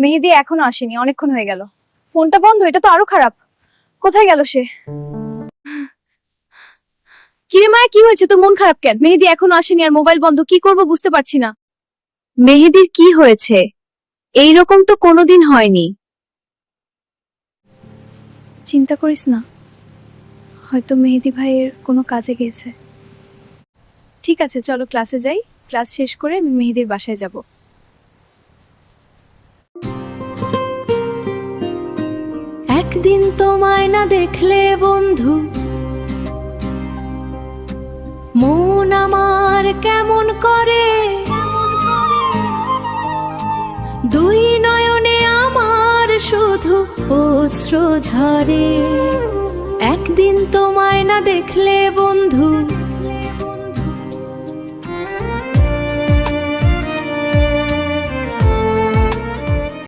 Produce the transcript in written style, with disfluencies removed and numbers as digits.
মেহেদি এখনো আসেনি, অনেকক্ষণ হয়ে গেল। ফোনটা বন্ধ, এটা তো আরো খারাপ। কোথায় গেল সে? কিরে মায়া, কি হয়েছে? তোর মন খারাপ কেন? মেহেদি এখনো আসেনি আর মোবাইল বন্ধ, কি করব বুঝতে পারছি না। মেহেদির কি হয়েছে? এইরকম তো কোনোদিন হয়নি। চিন্তা করিস না, হয়তো মেহেদি ভাইয়ের কোনো কাজে গেছে। ঠিক আছে, চলো ক্লাসে যাই। ক্লাস শেষ করে আমি মেহেদির বাসায় যাব। একদিন তোমায় না দেখলে বন্ধু, মন আমার কেমন করে। দুই নয়নে আমার শুধু অশ্রু ঝরে। একদিন তোমায় না দেখলে বন্ধু,